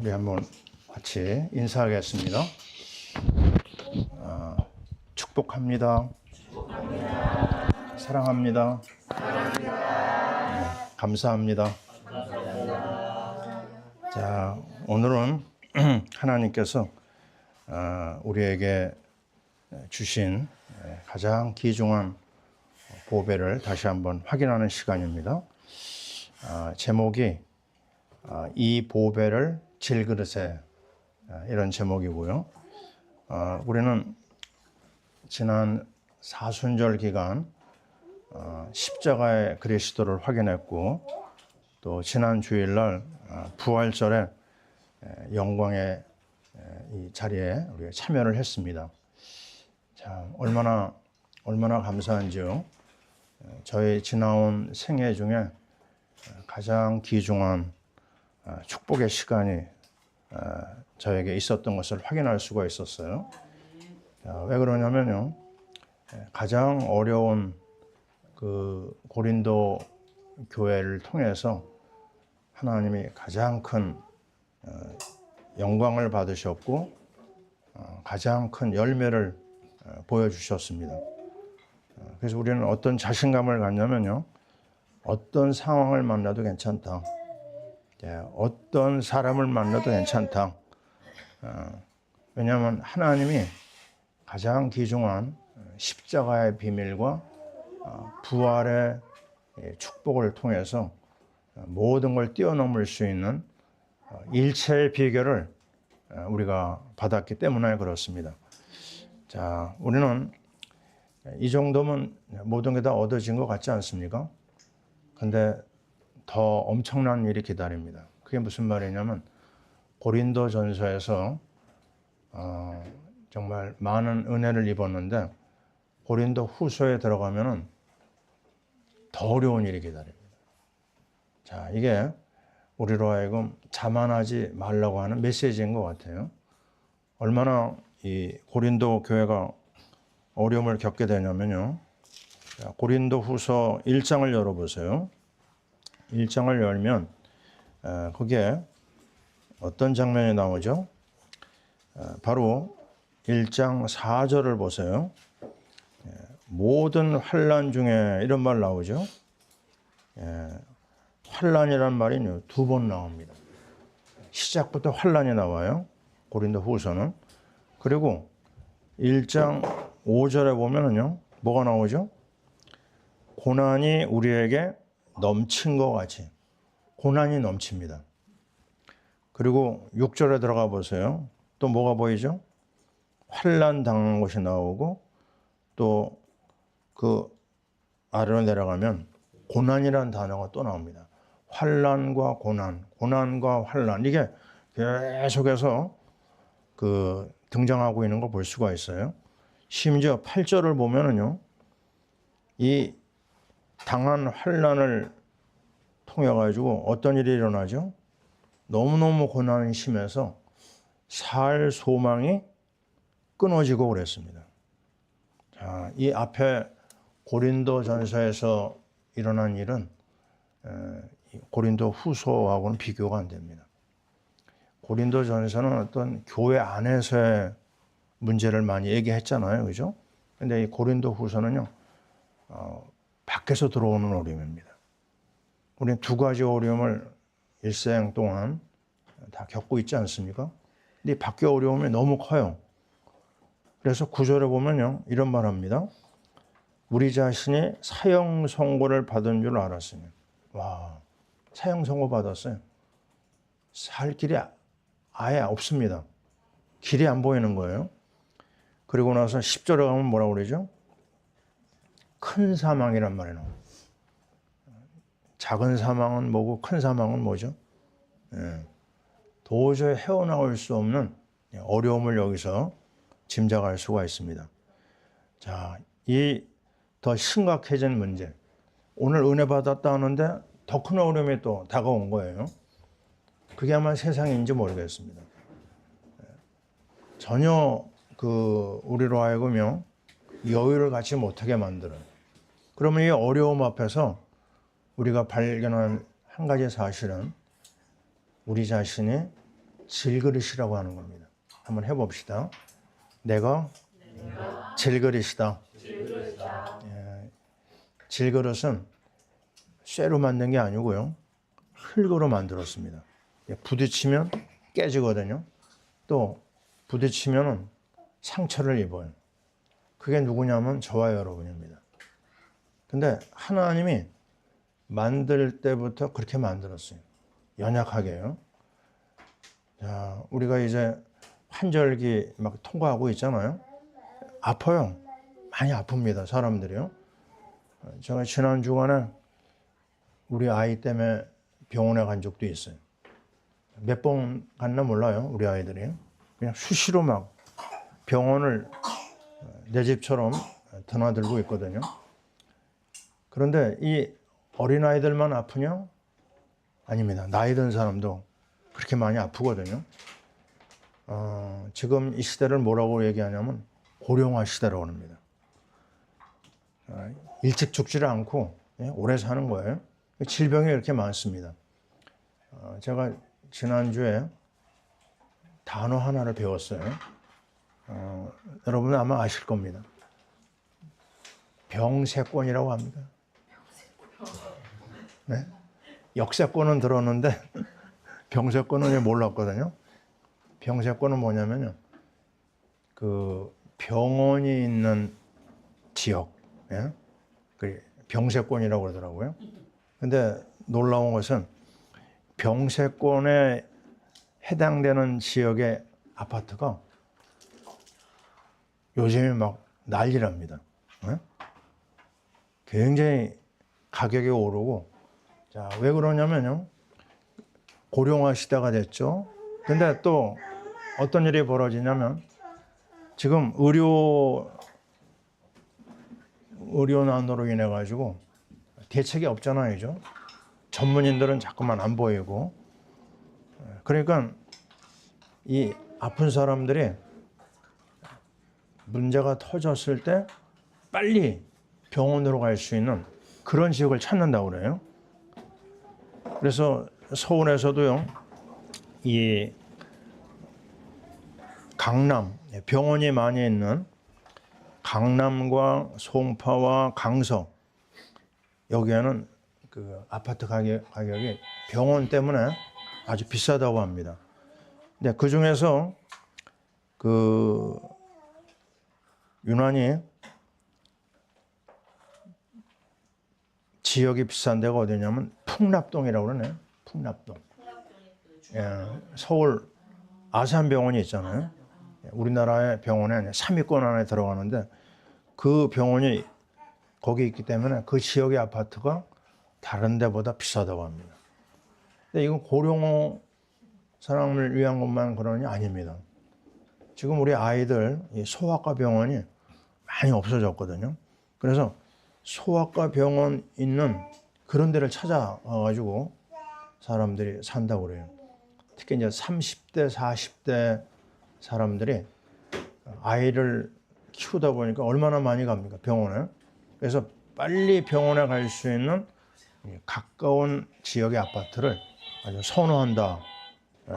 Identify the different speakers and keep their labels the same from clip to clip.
Speaker 1: 우리 한번 같이 인사하겠습니다. 축복합니다. 사랑합니다. 감사합니다. 자, 오늘은 하나님께서 우리에게 주신 가장 귀중한 보배를 다시 한번 확인하는 시간입니다. 제목이 이 보배를 질그릇에, 이런 제목이고요. 우리는 지난 사순절 기간 십자가의 그리스도를 확인했고, 또 지난 주일날 부활절에 영광의 이 자리에 우리가 참여를 했습니다. 자, 얼마나 감사한지요. 저희 지나온 생애 중에 가장 귀중한 축복의 시간이 저에게 있었던 것을 확인할 수가 있었어요. 왜 그러냐면요, 가장 어려운 그 고린도 교회를 통해서 하나님이 가장 큰 영광을 받으셨고 가장 큰 열매를 보여주셨습니다. 그래서 우리는 어떤 자신감을 갖냐면요, 어떤 상황을 만나도 괜찮다, 어떤 사람을 만나도 괜찮다. 왜냐하면 하나님이 가장 귀중한 십자가의 비밀과 부활의 축복을 통해서 모든 걸 뛰어넘을 수 있는 일체의 비결을 우리가 받았기 때문에 그렇습니다. 자, 우리는 이 정도면 모든 게 다 얻어진 것 같지 않습니까? 근데 더 엄청난 일이 기다립니다. 그게 무슨 말이냐면, 고린도 전서에서 정말 많은 은혜를 입었는데 고린도 후서에 들어가면은 더 어려운 일이 기다립니다. 자, 이게 우리로 하여금 자만하지 말라고 하는 메시지인 것 같아요. 얼마나 이 고린도 교회가 어려움을 겪게 되냐면요, 고린도 후서 1장을 열어보세요. 1장을 열면 거기에 어떤 장면이 나오죠? 바로 1장 4절을 보세요. 모든 환난 중에 이런 말 나오죠. 환난이란 말이 두 번 나옵니다. 시작부터 환난이 나와요, 고린도 후서는. 그리고 1장 5절에 보면은요, 뭐가 나오죠? 고난이 우리에게 넘친 것 같이 고난이 넘칩니다. 그리고 6절에 들어가 보세요. 또 뭐가 보이죠? 환난 당한 것이 나오고, 또 그 아래로 내려가면 고난이라는 단어가 또 나옵니다. 환난과 고난, 고난과 환난, 이게 계속해서 그 등장하고 있는 걸 볼 수가 있어요. 심지어 8절을 보면은요, 이 당한 환난을 통해 가지고 어떤 일이 일어나죠? 너무너무 고난이 심해서 살 소망이 끊어지고 그랬습니다. 자, 이 앞에 고린도 전서에서 일어난 일은 고린도 후서하고는 비교가 안 됩니다. 고린도 전서는 어떤 교회 안에서의 문제를 많이 얘기했잖아요, 그죠? 근데 이 고린도 후서는요, 밖에서 들어오는 어려움입니다. 우리는 두 가지 어려움을 일생 동안 다 겪고 있지 않습니까? 근데 이 밖의 어려움이 너무 커요. 그래서 9절에 보면요, 이런 말 합니다. 우리 자신이 사형 선고를 받은 줄 알았으니. 와, 사형 선고 받았어요. 살 길이 아예 없습니다. 길이 안 보이는 거예요. 그리고 나서 10절에 가면 뭐라고 그러죠? 큰 사망이란 말이 나와요. 작은 사망은 뭐고 큰 사망은 뭐죠? 도저히 헤어나올 수 없는 어려움을 여기서 짐작할 수가 있습니다. 자, 이 더 심각해진 문제, 오늘 은혜 받았다 하는데 더 큰 어려움이 또 다가온 거예요. 그게 아마 세상인지 모르겠습니다. 전혀 우리로 하여금요, 여유를 갖지 못하게 만들어요. 그러면 이 어려움 앞에서 우리가 발견한 한 가지 사실은 우리 자신이 질그릇이라고 하는 겁니다. 한번 해봅시다. 내가 질그릇이다. 예, 질그릇은 쇠로 만든 게 아니고요. 흙으로 만들었습니다. 예, 부딪히면 깨지거든요. 또 부딪히면 상처를 입어요. 그게 누구냐면 저와 여러분입니다. 근데 하나님이 만들 때부터 그렇게 만들었어요. 연약하게요. 자, 우리가 이제 환절기 막 통과하고 있잖아요. 아파요. 많이 아픕니다. 사람들이요. 제가 지난 주간에 우리 아이 때문에 병원에 간 적도 있어요. 몇 번 갔나 몰라요. 우리 아이들이. 그냥 수시로 막 병원을 내 집처럼 드나들고 있거든요. 그런데 이 어린아이들만 아프냐? 아닙니다. 나이 든 사람도 그렇게 많이 아프거든요. 지금 이 시대를 뭐라고 얘기하냐면 고령화 시대라고 합니다. 일찍 죽지를 않고 오래 사는 거예요. 질병이 이렇게 많습니다. 제가 지난주에 단어 하나를 배웠어요. 여러분은 아마 아실 겁니다. 병세권이라고 합니다. 네? 역세권은 들었는데 병세권은 몰랐거든요. 병세권은 뭐냐면요. 그 병원이 있는 지역, 예? 그 병세권이라고 그러더라고요. 근데 놀라운 것은 병세권에 해당되는 지역의 아파트가 요즘에 막 난리랍니다. 예? 굉장히 가격이 오르고, 자, 왜 그러냐면요. 고령화 시대가 됐죠. 근데 또 어떤 일이 벌어지냐면 지금 의료난으로 인해 가지고 대책이 없잖아요. 전문인들은 자꾸만 안 보이고. 그러니까 이 아픈 사람들이 문제가 터졌을 때 빨리 병원으로 갈 수 있는 그런 지역을 찾는다고 그래요. 그래서 서울에서도요, 이 강남, 병원이 많이 있는 강남과 송파와 강서, 여기에는 그 아파트 가격이 병원 때문에 아주 비싸다고 합니다. 근데 그 중에서 그 유난히 지역이 비싼 데가 어디냐면 풍납동이라고 그러네. 풍납동. 예, 서울 아산병원이 있잖아요. 우리나라의 병원에 3위권 안에 들어가는데 그 병원이 거기 있기 때문에 그 지역의 아파트가 다른 데보다 비싸다고 합니다. 근데 이건 고령 사람을 위한 것만 그러니 아닙니다. 지금 우리 아이들 소아과 병원이 많이 없어졌거든요. 그래서 소아과 병원 있는 그런 데를 찾아와가지고 사람들이 산다고 그래요. 특히 이제 30대, 40대 사람들이 아이를 키우다 보니까 얼마나 많이 갑니까, 병원에. 그래서 빨리 병원에 갈 수 있는 가까운 지역의 아파트를 아주 선호한다.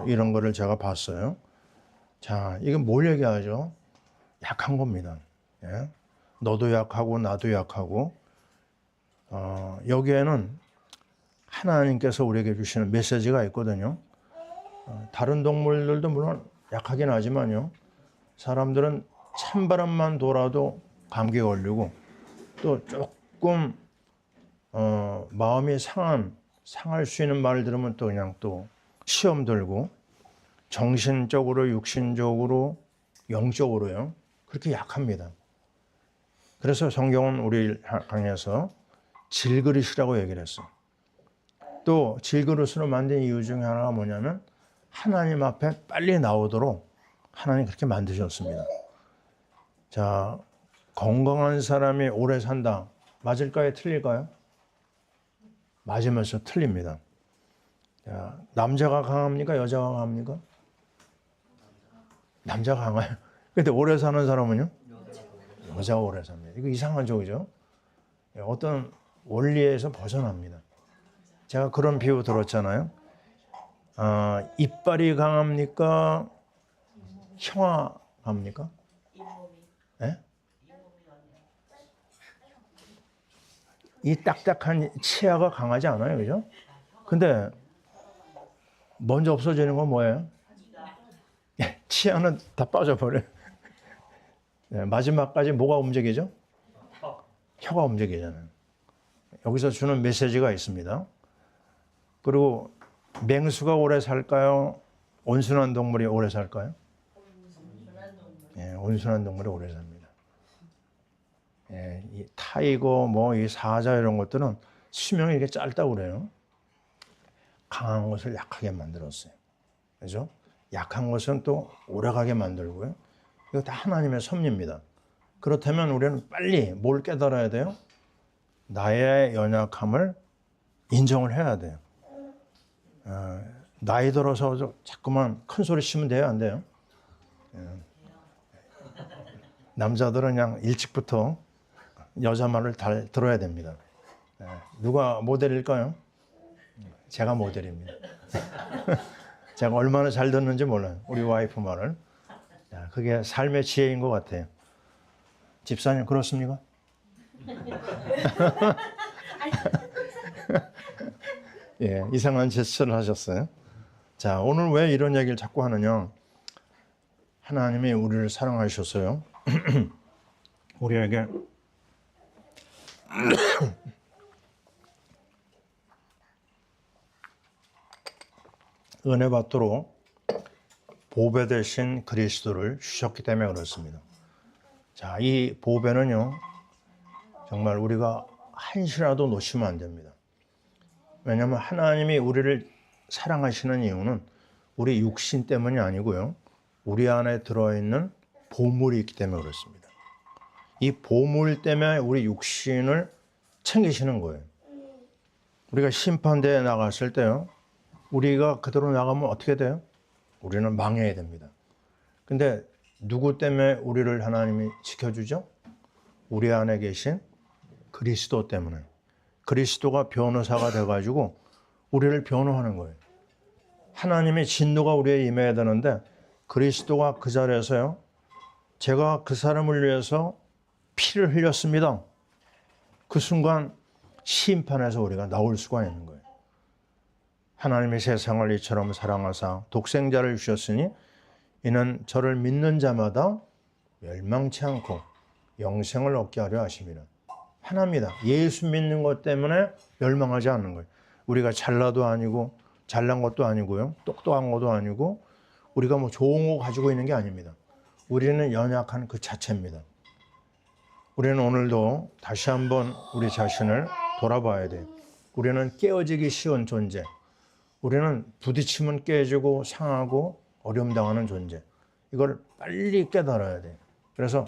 Speaker 1: 이런 거를 제가 봤어요. 자, 이건 뭘 얘기하죠? 약한 겁니다. 예? 너도 약하고 나도 약하고. 여기에는 하나님께서 우리에게 주시는 메시지가 있거든요. 다른 동물들도 물론 약하긴 하지만요. 사람들은 찬바람만 돌아도 감기 걸리고 또 조금 마음이 상할 수 있는 말을 들으면 또 그냥 또 시험 들고 정신적으로, 육신적으로, 영적으로요. 그렇게 약합니다. 그래서 성경은 우리를 향해서 질그릇이라고 얘기를 했어요. 또 질그릇으로 만든 이유 중에 하나가 뭐냐면 하나님 앞에 빨리 나오도록 하나님 그렇게 만드셨습니다. 자, 건강한 사람이 오래 산다. 맞을까요? 틀릴까요? 맞으면서 틀립니다. 자, 남자가 강합니까? 여자가 강합니까? 남자가 강해요. 근데 오래 사는 사람은요? 여자가 오래 삽니다. 이거 이상하죠, 그죠? 어떤 원리에서 벗어납니다. 제가 그런 비유 들었잖아요. 이빨이 강합니까? 혀가 강합니까? 예? 이 딱딱한 치아가 강하지 않아요, 그죠? 근데 먼저 없어지는 건 뭐예요? 치아는 다 빠져버려요. 네, 마지막까지 뭐가 움직이죠? 혀가 움직이잖아요. 여기서 주는 메시지가 있습니다. 그리고 맹수가 오래 살까요? 온순한 동물이 오래 살까요? 예, 온순한 동물이 오래 삽니다. 예, 이 타이거, 뭐 이 사자 이런 것들은 수명이 이렇게 짧다고 그래요. 강한 것을 약하게 만들었어요. 그죠? 약한 것은 또 오래가게 만들고요. 이거 다 하나님의 섭리입니다. 그렇다면 우리는 빨리 뭘 깨달아야 돼요? 나의 연약함을 인정을 해야 돼요. 나이 들어서 자꾸만 큰 소리 치면 돼요? 안 돼요? 남자들은 그냥 일찍부터 여자 말을 잘 들어야 됩니다. 누가 모델일까요? 제가 모델입니다. 제가 얼마나 잘 듣는지 몰라요. 우리 와이프 말을. 그게 삶의 지혜인 것 같아요. 집사님 그렇습니까? 예, 이상한 제스처를 하셨어요. 자, 오늘 왜 이런 얘기를 자꾸 하느냐? 하나님이 우리를 사랑하셨어요. 우리에게 은혜 받도록 보배 되신 그리스도를 주셨기 때문에 그렇습니다. 자, 이 보배는요, 정말 우리가 한시라도 놓치면 안 됩니다. 왜냐하면 하나님이 우리를 사랑하시는 이유는 우리 육신 때문이 아니고요, 우리 안에 들어있는 보물이 있기 때문에 그렇습니다. 이 보물 때문에 우리 육신을 챙기시는 거예요. 우리가 심판대에 나갔을 때요, 우리가 그대로 나가면 어떻게 돼요? 우리는 망해야 됩니다. 근데 누구 때문에 우리를 하나님이 지켜주죠? 우리 안에 계신 그리스도 때문에. 그리스도가 변호사가 돼가지고 우리를 변호하는 거예요. 하나님의 진노가 우리에 임해야 되는데 그리스도가 그 자리에서요, 제가 그 사람을 위해서 피를 흘렸습니다. 그 순간 심판에서 우리가 나올 수가 있는 거예요. 하나님의 세상을 이처럼 사랑하사 독생자를 주셨으니 이는 저를 믿는 자마다 멸망치 않고 영생을 얻게 하려 하심이라. 하나입니다. 예수 믿는 것 때문에 멸망하지 않는 거예요. 우리가 잘나도 아니고 잘난 것도 아니고요, 똑똑한 것도 아니고 우리가 뭐 좋은 거 가지고 있는 게 아닙니다. 우리는 연약한 그 자체입니다. 우리는 오늘도 다시 한번 우리 자신을 돌아봐야 돼요. 우리는 깨어지기 쉬운 존재, 우리는 부딪히면 깨지고 상하고 어려움 당하는 존재, 이걸 빨리 깨달아야 돼요. 그래서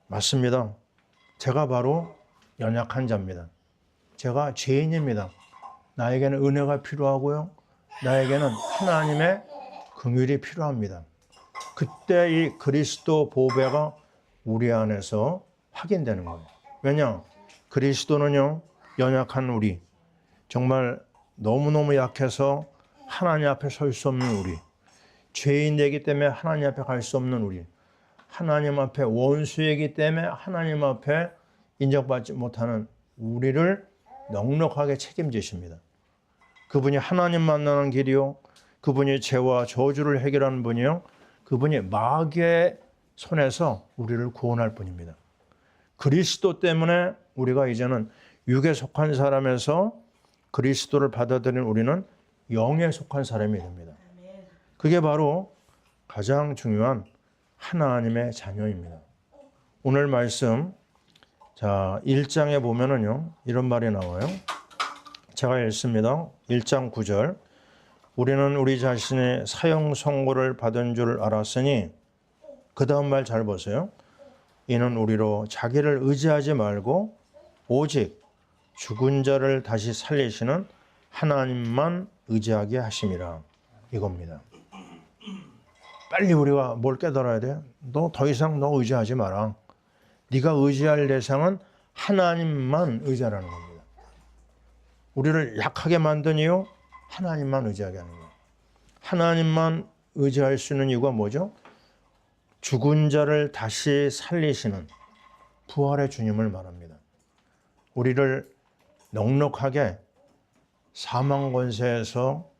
Speaker 1: 맞습니다. 제가 바로 연약한 자입니다. 제가 죄인입니다. 나에게는 은혜가 필요하고요, 나에게는 하나님의 긍휼이 필요합니다. 그때 이 그리스도 보배가 우리 안에서 확인되는 거예요. 왜냐? 그리스도는요, 연약한 우리, 정말 너무너무 약해서 하나님 앞에 설 수 없는 우리, 죄인이기 때문에 하나님 앞에 갈 수 없는 우리, 하나님 앞에 원수이기 때문에 하나님 앞에 인정받지 못하는 우리를 넉넉하게 책임지십니다. 그분이 하나님 만나는 길이요, 그분이 죄와 저주를 해결하는 분이요, 그분이 마귀의 손에서 우리를 구원할 분입니다. 그리스도 때문에 우리가 이제는 육에 속한 사람에서 그리스도를 받아들인 우리는 영에 속한 사람이 됩니다. 그게 바로 가장 중요한 하나님의 자녀입니다. 오늘 말씀, 자, 1장에 보면은요, 이런 말이 나와요. 제가 읽습니다. 1장 9절. 우리는 우리 자신의 사형 선고를 받은 줄 알았으니, 그 다음 말 잘 보세요. 이는 우리로 자기를 의지하지 말고 오직 죽은 자를 다시 살리시는 하나님만 의지하게 하심이라, 이겁니다. 빨리 우리가 뭘 깨달아야 돼? 너 더 이상 너 의지하지 마라. 네가 의지할 대상은 하나님만 의지하라는 겁니다. 우리를 약하게 만든 이유, 하나님만 의지하게 하는 거예요. 하나님만 의지할 수 있는 이유가 뭐죠? 죽은 자를 다시 살리시는 부활의 주님을 말합니다. 우리를 넉넉하게 사망 권세에서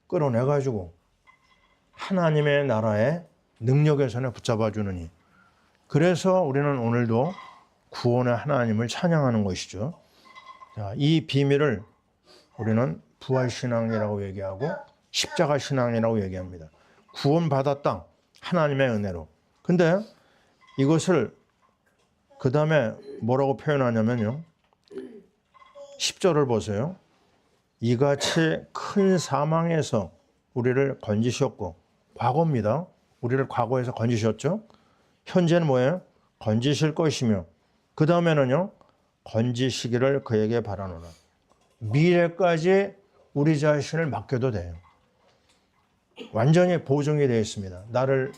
Speaker 1: 끌어내가지고 하나님의 나라의 능력의 손에 붙잡아 주느니, 그래서 우리는 오늘도 구원의 하나님을 찬양하는 것이죠. 자, 이 비밀을 우리는 부활신앙이라고 얘기하고 십자가 신앙이라고 얘기합니다. 구원받았다, 하나님의 은혜로. 근데 이것을 그 다음에 뭐라고 표현하냐면요, 10절을 보세요. 이같이 큰 사망에서 우리를 건지셨고, 과거입니다. 우리를 과거에서 건지셨죠. 현재는 뭐예요? 건지실 것이며, 그 다음에는요, 건지시기를 그에게 바라노라. 미래까지 우리 자신을 맡겨도 돼요. 완전히 보증이 되어 있습니다. 나를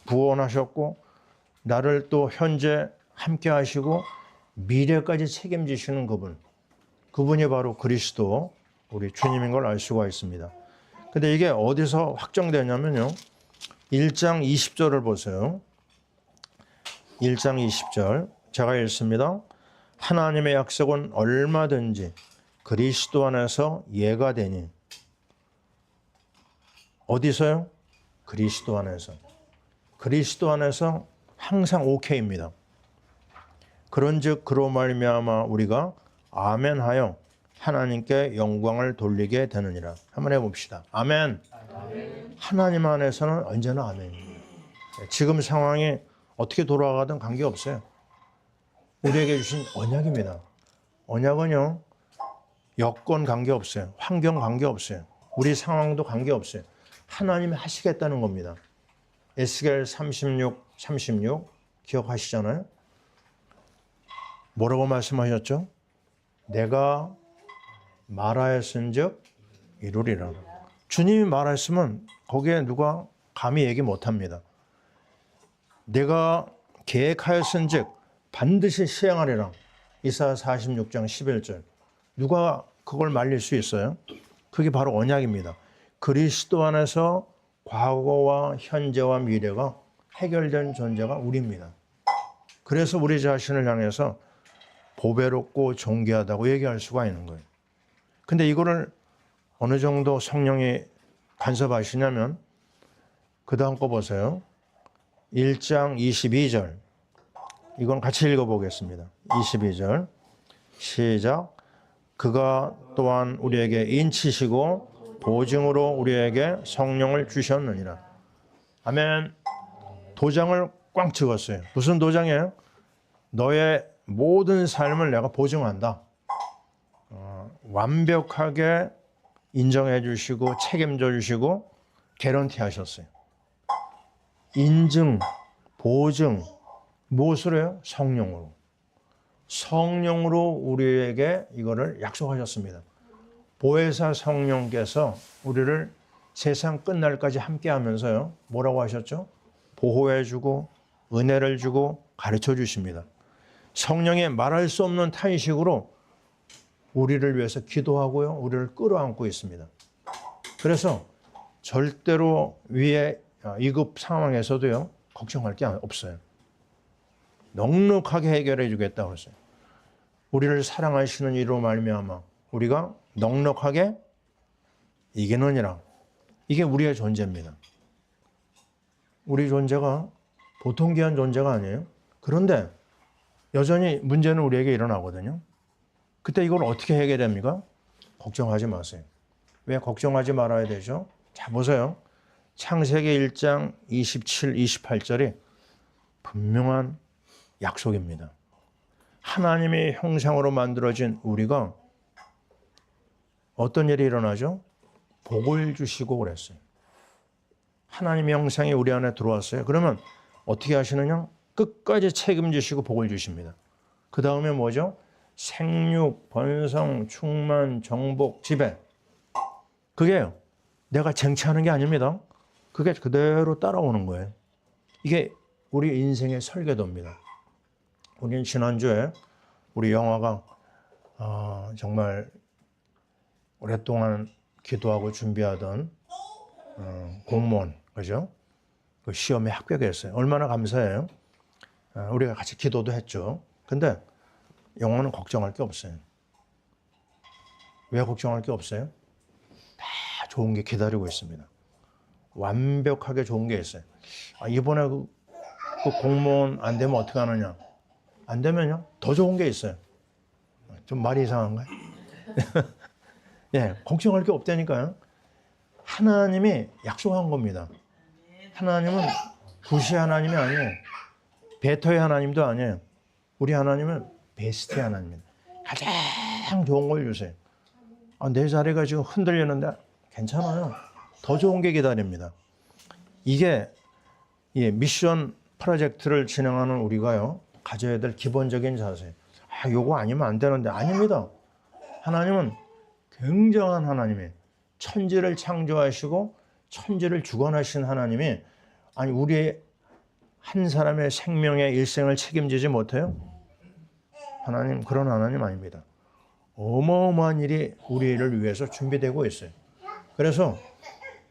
Speaker 1: 구원하셨고, 나를 또 현재 함께 하시고, 미래까지 책임지시는 그분. 그분이 바로 그리스도, 우리 주님인 걸 알 수가 있습니다. 근데 이게 어디서 확정되냐면요, 1장 20절을 보세요. 1장 20절 제가 읽습니다. 하나님의 약속은 얼마든지 그리스도 안에서 예가 되니. 어디서요? 그리스도 안에서. 그리스도 안에서 항상 오케이입니다. 그런즉 그로 말미암아 우리가 아멘하여 하나님께 영광을 돌리게 되느니라. 한번 해봅시다. 아멘. 아멘. 하나님 안에서는 언제나 아멘입니다. 지금 상황이 어떻게 돌아가든 관계없어요. 우리에게 주신 언약입니다. 언약은요, 여건 관계없어요. 환경 관계없어요. 우리 상황도 관계없어요. 하나님이 하시겠다는 겁니다. 에스겔 36 기억하시잖아요. 뭐라고 말씀하셨죠? 내가 말하였은즉 이루리라. 주님이 말했으면 거기에 누가 감히 얘기 못합니다. 내가 계획하였은즉 반드시 시행하리라. 이사야 46장 11절. 누가 그걸 말릴 수 있어요? 그게 바로 언약입니다. 그리스도 안에서 과거와 현재와 미래가 해결된 존재가 우리입니다. 그래서 우리 자신을 향해서 보배롭고 존귀하다고 얘기할 수가 있는 거예요. 근데 이거를 어느 정도 성령이 간섭하시냐면 그 다음 거 보세요. 1장 22절. 이건 같이 읽어보겠습니다. 22절 시작. 그가 또한 우리에게 인치시고 보증으로 우리에게 성령을 주셨느니라. 아멘. 도장을 꽝 찍었어요. 무슨 도장이에요? 너의 모든 삶을 내가 보증한다. 완벽하게 인정해 주시고 책임져 주시고 개런티 하셨어요. 인증, 보증, 무엇으로 해요? 성령으로. 성령으로 우리에게 이거를 약속하셨습니다. 보혜사 성령께서 우리를 세상 끝날까지 함께 하면서요, 뭐라고 하셨죠? 보호해 주고 은혜를 주고 가르쳐 주십니다. 성령의 말할 수 없는 탄식으로 우리를 위해서 기도하고요, 우리를 끌어안고 있습니다. 그래서 절대로 위에 위급 상황에서도요, 걱정할 게 없어요. 넉넉하게 해결해 주겠다고 했어요. 우리를 사랑하시는 이로 말미암아 우리가 넉넉하게 이기느니라. 이게 우리의 존재입니다. 우리 존재가 보통 귀한 존재가 아니에요. 그런데 여전히 문제는 우리에게 일어나거든요. 그때 이걸 어떻게 해결됩니까? 걱정하지 마세요. 왜 걱정하지 말아야 되죠? 자, 보세요. 창세기 1장 27, 28절이 분명한 약속입니다. 하나님의 형상으로 만들어진 우리가 어떤 일이 일어나죠? 복을 주시고 그랬어요. 하나님의 형상이 우리 안에 들어왔어요. 그러면 어떻게 하시느냐? 끝까지 책임지시고 복을 주십니다. 그 다음에 뭐죠? 생육, 번성, 충만, 정복, 지배. 그게 내가 쟁취하는 게 아닙니다. 그게 그대로 따라오는 거예요. 이게 우리 인생의 설계도입니다. 우리는 지난주에 우리 영화가 정말 오랫동안 기도하고 준비하던 공무원, 그죠? 그 시험에 합격했어요. 얼마나 감사해요. 우리가 같이 기도도 했죠. 근데 영어는 걱정할 게 없어요. 왜 걱정할 게 없어요? 다 좋은 게 기다리고 있습니다. 완벽하게 좋은 게 있어요. 이번에 그 공무원 안 되면 어떻게 하느냐? 안 되면요, 더 좋은 게 있어요. 좀 말이 이상한가요? 예, 걱정할 게 없다니까요. 하나님이 약속한 겁니다. 하나님은 구시 하나님이 아니에요. 베터의 하나님도 아니에요. 우리 하나님은 베스트의 하나님입니다. 가장 좋은 걸 주세요. 내 자리가 지금 흔들리는데 괜찮아요. 더 좋은 게 기다립니다. 이게 미션 프로젝트를 진행하는 우리가요, 가져야 될 기본적인 자세. 요거 아니면 안 되는데, 아닙니다. 하나님은 굉장한 하나님이에요. 천지를 창조하시고 천지를 주관하신 하나님이, 우리의 한 사람의 생명의 일생을 책임지지 못해요? 하나님 그런 하나님 아닙니다. 어마어마한 일이 우리를 위해서 준비되고 있어요. 그래서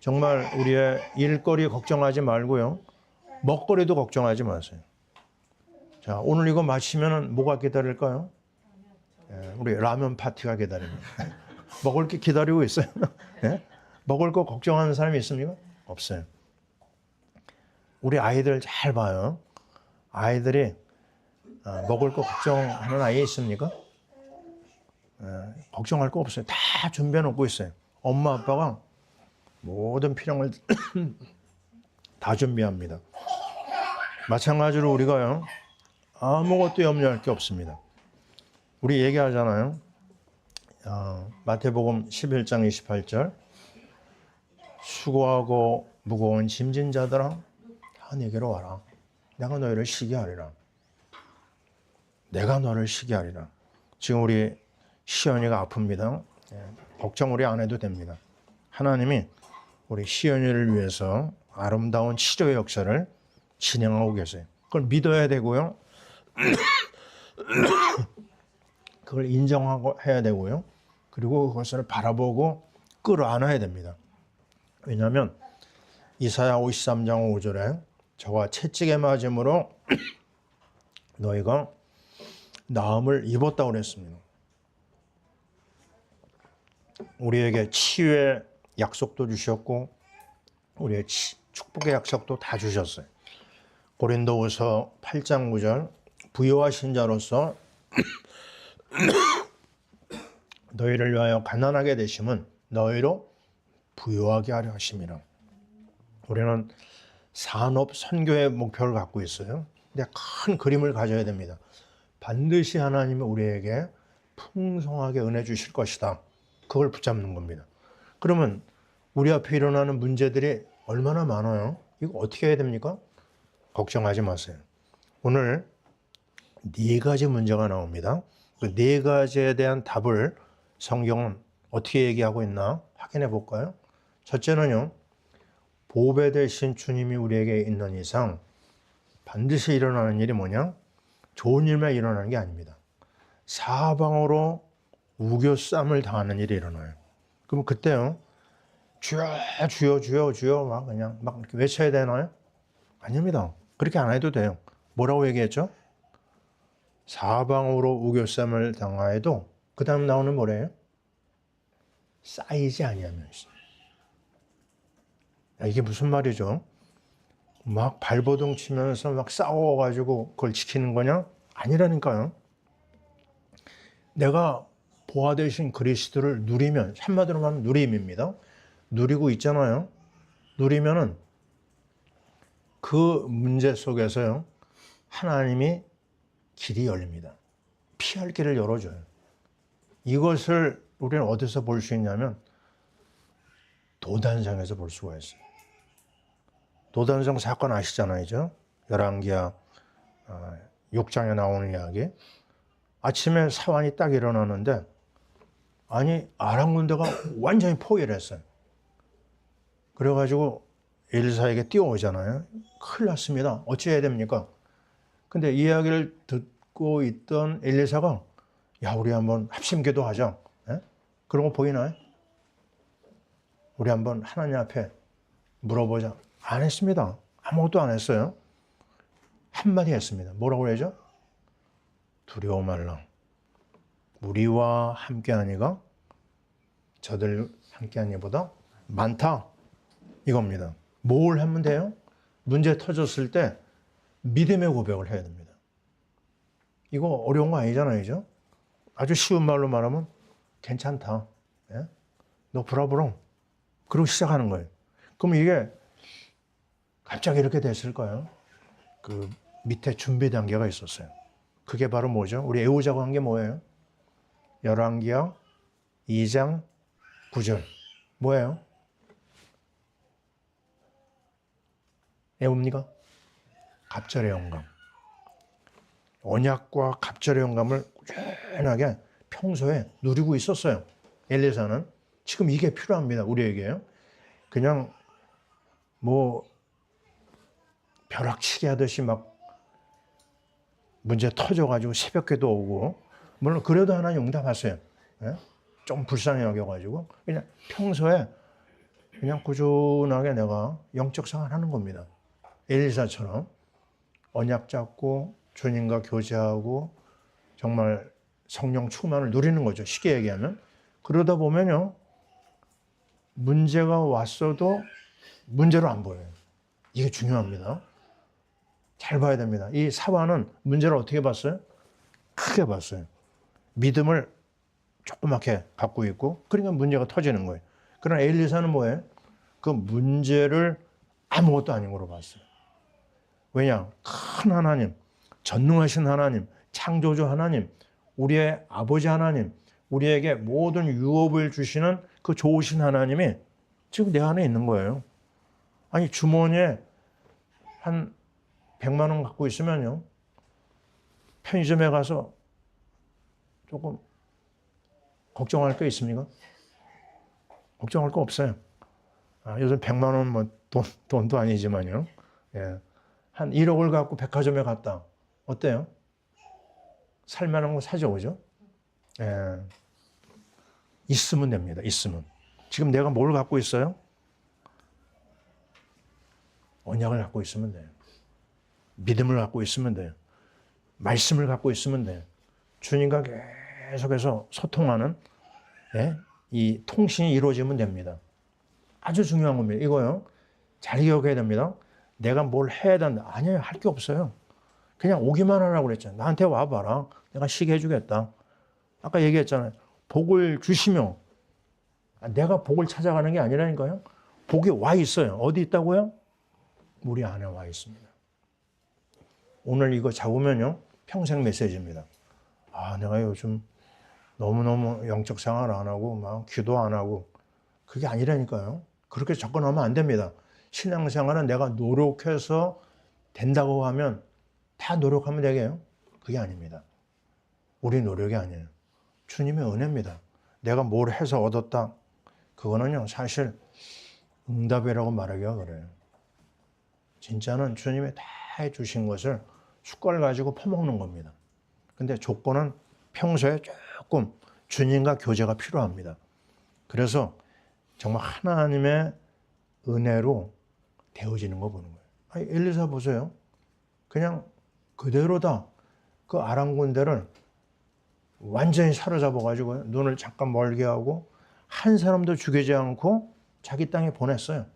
Speaker 1: 정말 우리의 일거리 걱정하지 말고요, 먹거리도 걱정하지 마세요. 자, 오늘 이거 마치면 뭐가 기다릴까요? 우리 라면 파티가 기다립니다. 먹을 게 기다리고 있어요. 먹을 거 걱정하는 사람이 있습니까? 없어요. 우리 아이들 잘 봐요. 아이들이 먹을 거 걱정하는 아이 있습니까? 걱정할 거 없어요. 다 준비해 놓고 있어요. 엄마 아빠가 모든 필요를 다 준비합니다. 마찬가지로 우리가요, 아무것도 염려할 게 없습니다. 우리 얘기하잖아요. 마태복음 11장 28절, 수고하고 무거운 짐진 자들아 다 내게로 와라. 내가 너희를 쉬게 하리라. 내가 너를 쉬게 하리라. 지금 우리 시연이가 아픕니다. 걱정 우리 안 해도 됩니다. 하나님이 우리 시연이를 위해서 아름다운 치료의 역사를 진행하고 계세요. 그걸 믿어야 되고요. 그걸 인정하고 해야 되고요. 그리고 그것을 바라보고 끌어안아야 됩니다. 왜냐하면 이사야 53장 5절에 저와 채찍에 맞음으로 너희가 나음을 입었다고 그랬습니다. 우리에게 치유의 약속도 주셨고 우리의 축복의 약속도 다 주셨어요. 고린도후서 8장 9절, 부요하신 자로서 너희를 위하여 가난하게 되심은 너희로 부요하게 하려 하심이라. 우리는 산업 선교의 목표를 갖고 있어요. 근데 큰 그림을 가져야 됩니다. 반드시 하나님이 우리에게 풍성하게 은혜 주실 것이다. 그걸 붙잡는 겁니다. 그러면 우리 앞에 일어나는 문제들이 얼마나 많아요? 이거 어떻게 해야 됩니까? 걱정하지 마세요. 오늘 4가지 문제가 나옵니다. 그 4가지에 대한 답을 성경은 어떻게 얘기하고 있나 확인해 볼까요? 첫째는요, 보배 되신 주님이 우리에게 있는 이상 반드시 일어나는 일이 뭐냐? 좋은 일만 일어나는 게 아닙니다. 사방으로 우겨쌈을 당하는 일이 일어나요. 그럼 그때요, 주여 주여 주여 주여 막 그냥 막 이렇게 외쳐야 되나요? 아닙니다. 그렇게 안 해도 돼요. 뭐라고 얘기했죠? 사방으로 우겨쌈을 당하여도 그 다음 나오는 뭐래요? 쌓이지 아니하면. 이게 무슨 말이죠? 막 발버둥 치면서 막 싸워가지고 그걸 지키는 거냐? 아니라니까요. 내가 보화 되신 그리스도를 누리면, 한마디로 하면 누림입니다. 누리고 있잖아요. 누리면은 그 문제 속에서요, 하나님이 길이 열립니다. 피할 길을 열어줘요. 이것을 우리는 어디서 볼 수 있냐면 도단성에서 볼 수가 있어요. 도단성 사건 아시잖아요. 열왕기하 6장에 나오는 이야기. 아침에 사환이 딱 일어나는데 아람 군대가 완전히 포위를 했어요. 그래가지고 엘리사에게 뛰어오잖아요. 큰일 났습니다. 어찌해야 됩니까? 근데 이야기를 듣고 있던 엘리사가 야, 우리 한번 합심기도 하자. 그런 거 보이나요? 우리 한번 하나님 앞에 물어보자. 안 했습니다. 아무것도 안 했어요. 한마디 했습니다. 뭐라고 그러죠? 두려워 말라. 우리와 함께하니가 저들 함께하니보다 많다. 이겁니다. 뭘 하면 돼요? 문제 터졌을 때 믿음의 고백을 해야 됩니다. 이거 어려운 거 아니잖아요. 그죠? 아주 쉬운 말로 말하면 괜찮다. 예? 너 브라보롱. 그러고 시작하는 거예요. 그럼 이게 갑자기 이렇게 됐을까요? 그 밑에 준비 단계가 있었어요. 그게 바로 뭐죠? 우리 외우자고 한 게 뭐예요? 열왕기하 2장 9절. 뭐예요? 외웁니까? 갑절의 영감. 언약과 갑절의 영감을 꾸준하게 평소에 누리고 있었어요. 엘리사는. 지금 이게 필요합니다. 우리에게요. 그냥 뭐 벼락치기 하듯이 막 문제 터져가지고 새벽에도 오고, 물론 그래도 하나님 응답하세요. 예? 좀 불쌍히 여겨가지고 그냥 평소에 그냥 꾸준하게 내가 영적 생활하는 겁니다. 엘리사처럼 언약 잡고 주님과 교제하고 정말 성령 충만을 누리는 거죠. 쉽게 얘기하면. 그러다 보면요, 문제가 왔어도 문제로 안 보여요. 이게 중요합니다. 잘 봐야 됩니다. 이 사바는 문제를 어떻게 봤어요? 크게 봤어요. 믿음을 조그맣게 갖고 있고, 그러니까 문제가 터지는 거예요. 그러나 엘리사는 뭐예요? 그 문제를 아무것도 아닌 걸로 봤어요. 왜냐? 큰 하나님, 전능하신 하나님, 창조주 하나님, 우리의 아버지 하나님, 우리에게 모든 유업을 주시는 그 좋으신 하나님이 지금 내 안에 있는 거예요. 아니, 주머니에 한 100만 원 갖고 있으면요, 편의점에 가서 조금 걱정할 게 있습니까? 걱정할 거 없어요. 요즘 100만 원 뭐 돈도 아니지만요. 예. 한 1억을 갖고 백화점에 갔다. 어때요? 살만한 거 사죠, 그죠? 예. 있으면 됩니다. 있으면. 지금 내가 뭘 갖고 있어요? 언약을 갖고 있으면 돼요. 믿음을 갖고 있으면 돼요. 말씀을 갖고 있으면 돼요. 주님과 계속해서 소통하는, 예? 이 통신이 이루어지면 됩니다. 아주 중요한 겁니다. 이거요. 잘 기억해야 됩니다. 내가 뭘 해야 된다. 아니에요. 할 게 없어요. 그냥 오기만 하라고 그랬잖아요. 나한테 와봐라. 내가 쉬게 해주겠다. 아까 얘기했잖아요. 복을 주시며, 내가 복을 찾아가는 게 아니라니까요. 복이 와 있어요. 어디 있다고요? 우리 안에 와 있습니다. 오늘 이거 잡으면요, 평생 메시지입니다. 내가 요즘 너무너무 영적 생활 안 하고 막 기도 안 하고, 그게 아니라니까요. 그렇게 접근하면 안 됩니다. 신앙생활은 내가 노력해서 된다고 하면 다 노력하면 되게요? 그게 아닙니다. 우리 노력이 아니에요. 주님의 은혜입니다. 내가 뭘 해서 얻었다. 그거는요, 사실 응답이라고 말하기가 그래요. 진짜는 주님이 다 해주신 것을 숟갈 가지고 퍼먹는 겁니다. 근데 조건은 평소에 조금 주님과 교제가 필요합니다. 그래서 정말 하나님의 은혜로 되어지는 거 보는 거예요. 엘리사 보세요. 그냥 그대로다. 그 아람 군대를 완전히 사로잡아가지고 눈을 잠깐 멀게 하고 한 사람도 죽이지 않고 자기 땅에 보냈어요.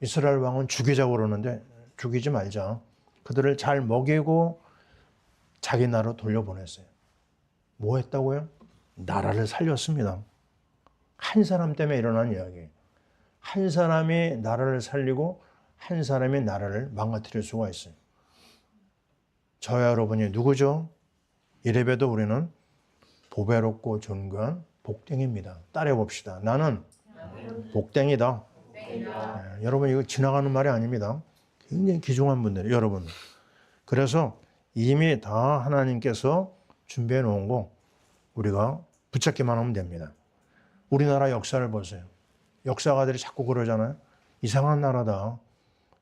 Speaker 1: 이스라엘 왕은 죽이자고 그러는데 죽이지 말자. 그들을 잘 먹이고 자기 나라로 돌려보냈어요. 뭐 했다고요? 나라를 살렸습니다. 한 사람 때문에 일어난 이야기예요. 한 사람이 나라를 살리고 한 사람이 나라를 망가뜨릴 수가 있어요. 저와 여러분이 누구죠? 이래봬도 우리는 보배롭고 존귀한 복댕입니다. 따라해봅시다. 나는 복댕이다. 여러분, 이거 지나가는 말이 아닙니다. 굉장히 귀중한 분들이에요, 여러분. 그래서 이미 다 하나님께서 준비해 놓은 거 우리가 붙잡기만 하면 됩니다. 우리나라 역사를 보세요. 역사가들이 자꾸 그러잖아요. 이상한 나라다.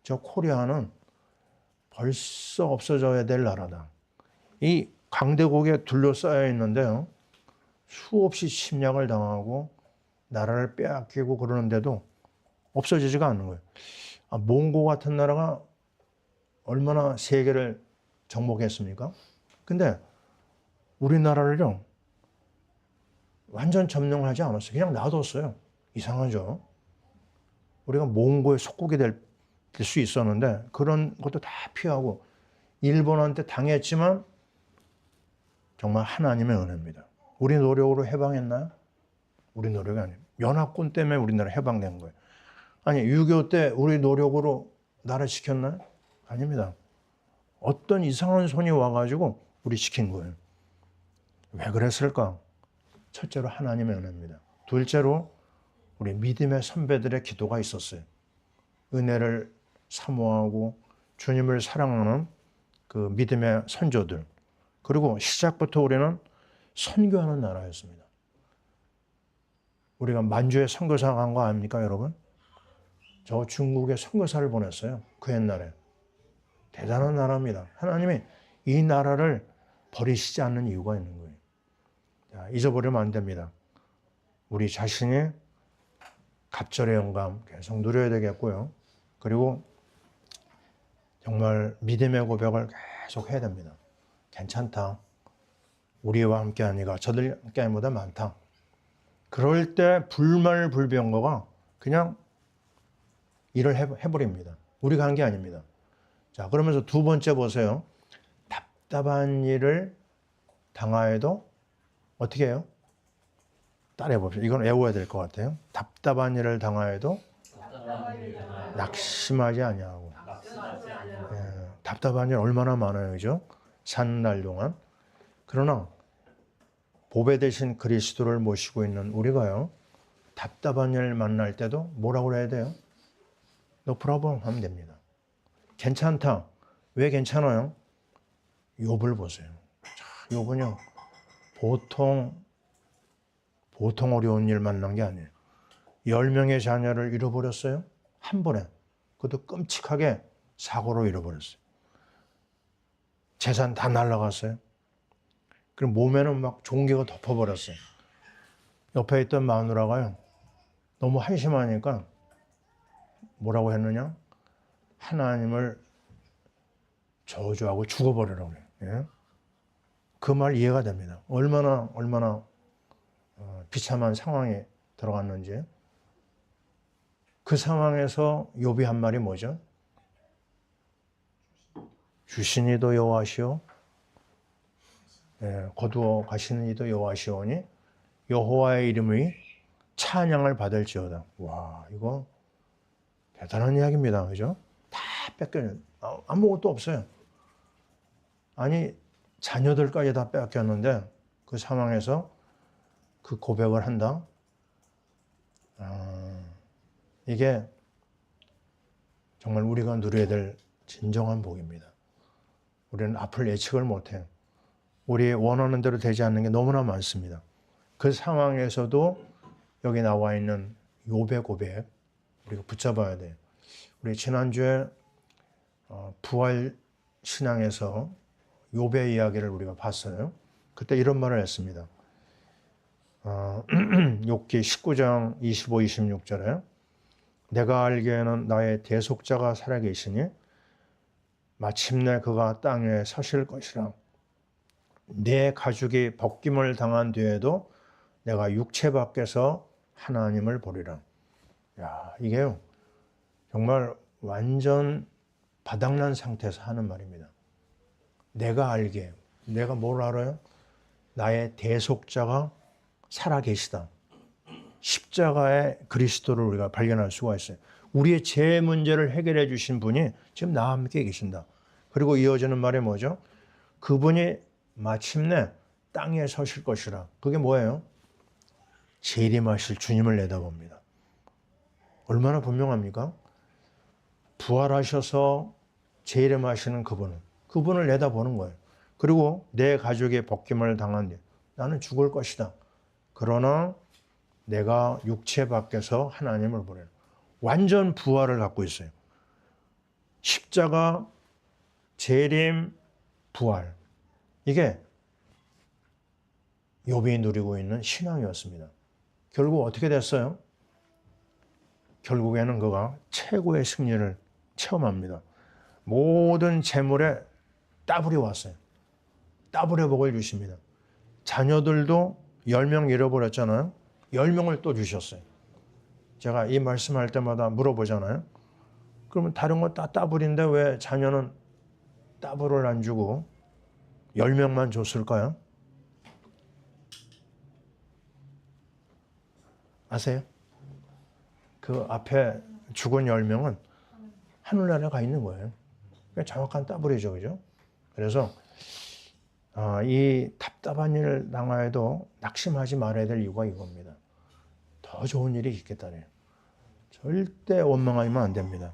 Speaker 1: 저 코리아는 벌써 없어져야 될 나라다. 이 강대국에 둘러싸여 있는데요, 수없이 침략을 당하고 나라를 빼앗기고 그러는데도 없어지지가 않는 거예요. 몽고 같은 나라가 얼마나 세계를 정복했습니까? 근데 우리나라를요, 완전 점령하지 않았어요. 그냥 놔뒀어요. 이상하죠? 우리가 몽고의 속국이 될 수 있었는데 그런 것도 다 피하고 일본한테 당했지만 정말 하나님의 은혜입니다. 우리 노력으로 해방했나요? 우리 노력이 아니에요. 연합군 때문에 우리나라 해방된 거예요. 아니 6.25 때 우리 노력으로 나라 지켰나요? 아닙니다. 어떤 이상한 손이 와가지고 우리 지킨 거예요. 왜 그랬을까? 첫째로 하나님의 은혜입니다. 둘째로 우리 믿음의 선배들의 기도가 있었어요. 은혜를 사모하고 주님을 사랑하는 그 믿음의 선조들. 그리고 시작부터 우리는 선교하는 나라였습니다. 우리가 만주에 선교사 간 거 아닙니까, 여러분? 저 중국에 선교사를 보냈어요. 그 옛날에. 대단한 나라입니다. 하나님이 이 나라를 버리시지 않는 이유가 있는 거예요. 자, 잊어버리면 안 됩니다. 우리 자신이 갑절의 영감 계속 누려야 되겠고요. 그리고 정말 믿음의 고백을 계속 해야 됩니다. 괜찮다. 우리와 함께한 이가 저들 함께한 보다 많다. 그럴 때 불말불병거가 그냥 일을 해버립니다. 우리가 한 게 아닙니다. 자, 그러면서 두 번째 보세요. 답답한 일을 당하여도 어떻게 해요? 따라해 봅시다. 이건 외워야 될 것 같아요. 답답한 일을 당하여도 낙심하지 아니하고. 예, 답답한 일 얼마나 많아요, 그죠? 사는 날 동안. 그러나 보배 대신 그리스도를 모시고 있는 우리가요, 답답한 일 만날 때도 뭐라고 해야 돼요? No problem 하면 됩니다. 괜찮다. 왜 괜찮아요? 욥을 보세요. 욥은요, 보통 어려운 일 만난 게 아니에요. 10명의 자녀를 잃어버렸어요. 한 번에. 그것도 끔찍하게 사고로 잃어버렸어요. 재산 다 날라갔어요. 그리고 몸에는 막 종기가 덮어버렸어요. 옆에 있던 마누라가요, 너무 한심하니까 뭐라고 했느냐? 하나님을 저주하고 죽어버리라고 그래요. 예? 그 말 이해가 됩니다. 얼마나 비참한 상황에 들어갔는지. 그 상황에서 욥이 한 말이 뭐죠? 주신 이도 여호와시오, 거두어 가시는 이도 여호와시오니 여호와의 이름이 찬양을 받을지어다. 와, 이거 대단한 이야기입니다. 그죠? 다 뺏겨요. 아무것도 없어요. 아니, 자녀들까지 다 뺏겼는데 그 상황에서 그 고백을 한다? 이게 정말 우리가 누려야 될 진정한 복입니다. 우리는 앞을 예측을 못해요. 우리 원하는 대로 되지 않는 게 너무나 많습니다. 그 상황에서도 여기 나와 있는 욥의 고백, 우리가 붙잡아야 돼요. 우리 지난주에 부활 신앙에서 욥의 이야기를 우리가 봤어요. 그때 이런 말을 했습니다. 욥기 19장 25, 26절에 내가 알기에는 나의 대속자가 살아계시니 마침내 그가 땅에 서실 것이라. 내 가죽이 벗김을 당한 뒤에도 내가 육체 밖에서 하나님을 보리라. 야, 이게요, 정말 완전 바닥난 상태에서 하는 말입니다. 내가 알게. 내가 뭘 알아요? 나의 대속자가 살아계시다. 십자가의 그리스도를 우리가 발견할 수가 있어요. 우리의 죄 문제를 해결해 주신 분이 지금 나와 함께 계신다. 그리고 이어지는 말이 뭐죠? 그분이 마침내 땅에 서실 것이라. 그게 뭐예요? 재림하실 주님을 내다봅니다. 얼마나 분명합니까? 부활하셔서 재림하시는 그분을 내다보는 거예요. 그리고 내 가족의 벗김을 당한 뒤 나는 죽을 것이다. 그러나 내가 육체 밖에서 하나님을 보내는 완전 부활을 갖고 있어요. 십자가, 재림, 부활. 이게 욥이 누리고 있는 신앙이었습니다. 결국 어떻게 됐어요? 결국에는 그가 최고의 승리를 체험합니다. 모든 재물에 더블이 왔어요. 더블의 복을 주십니다. 자녀들도 10명 잃어버렸잖아요. 10명을 또 주셨어요. 제가 이 말씀할 때마다 물어보잖아요. 그러면 다른 거 다 더블인데 왜 자녀는 더블을 안 주고 10명만 줬을까요? 아세요? 그 앞에 죽은 10명은 하늘나라에 가 있는 거예요. 정확한 더블이죠. 그죠? 그래서 이 답답한 일을 당하여도 낙심하지 말아야 될 이유가 이겁니다. 더 좋은 일이 있겠다네요. 절대 원망하면 안 됩니다.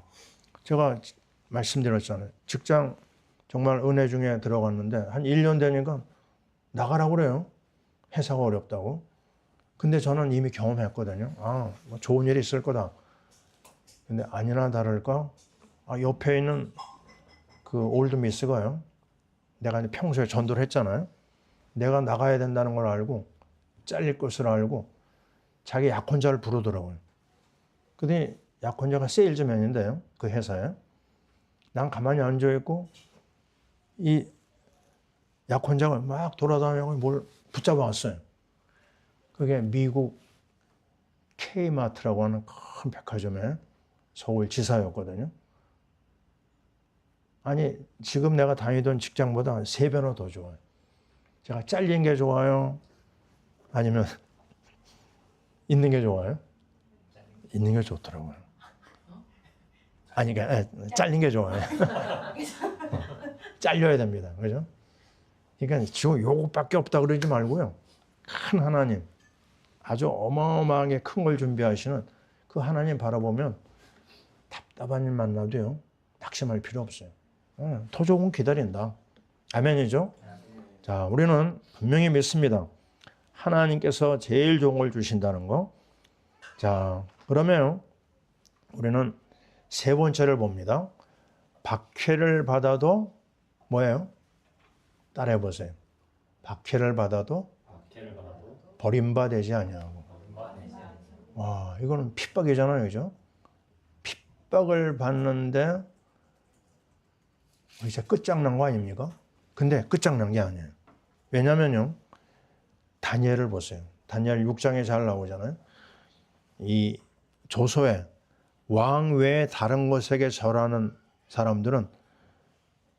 Speaker 1: 제가 말씀드렸잖아요. 직장 정말 은혜 중에 들어갔는데 한 1년 되니까 나가라고 그래요. 회사가 어렵다고. 근데 저는 이미 경험했거든요. 뭐 좋은 일이 있을 거다. 근데 아니나 다를까 옆에 있는 그 올드 미스가요. 내가 평소에 전도를 했잖아요. 내가 나가야 된다는 걸 알고 잘릴 것을 알고 자기 약혼자를 부르더라고요. 근데 약혼자가 세일즈맨인데요. 그 회사에. 난 가만히 앉아있고 이 약혼자가 막 돌아다니고 뭘 붙잡아 왔어요. 그게 미국 K마트라고 하는 큰 백화점의 서울 지사였거든요. 아니 지금 내가 다니던 직장보다 3배나 더 좋아요. 제가 잘린 게 좋아요? 아니면 있는 게 좋아요? 있는 게 좋더라고요. 아니 그러니까 잘린 게 좋아요. 잘려야 됩니다. 그죠? 그러니까 지금 요것밖에 없다 그러지 말고요. 큰 하나님, 아주 어마어마하게 큰 걸 준비하시는 그 하나님 바라보면 답답한 일 만나도요. 낙심할 필요 없어요. 더 좋은 기다린다. 아멘이죠? 자, 우리는 분명히 믿습니다. 하나님께서 제일 좋은 걸 주신다는 거. 자, 그러면 우리는 세 번째를 봅니다. 박해를 받아도 뭐예요? 따라해 보세요. 박해를 받아도 버림받지 아니하고. 와, 이거는 핍박이잖아요, 그죠? 핍박을 받는데 이제 끝장난 거 아닙니까? 근데 끝장난 게 아니에요. 왜냐면요, 다니엘을 보세요. 다니엘 6장에 잘 나오잖아요. 이 조서에 왕 외에 다른 것에게 절하는 사람들은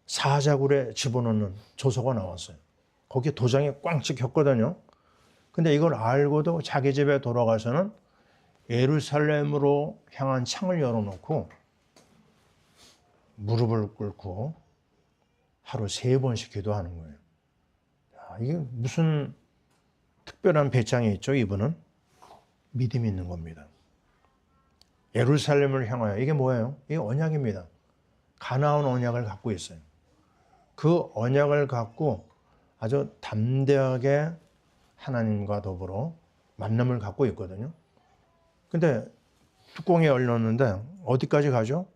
Speaker 1: 사자굴에 집어넣는 조서가 나왔어요. 거기에 도장이 꽝 찍혔거든요. 근데 이걸 알고도 자기 집에 돌아가서는 예루살렘으로 향한 창을 열어놓고 무릎을 꿇고 하루 3번씩 기도하는 거예요. 이게 무슨 특별한 배짱이 있죠, 이분은? 믿음이 있는 겁니다. 예루살렘을 향하여, 이게 뭐예요? 이게 언약입니다. 가나안 언약을 갖고 있어요. 그 언약을 갖고 아주 담대하게 하나님과 더불어 만남을 갖고 있거든요. 근데 뚜껑이 열렸는데 어디까지 가죠?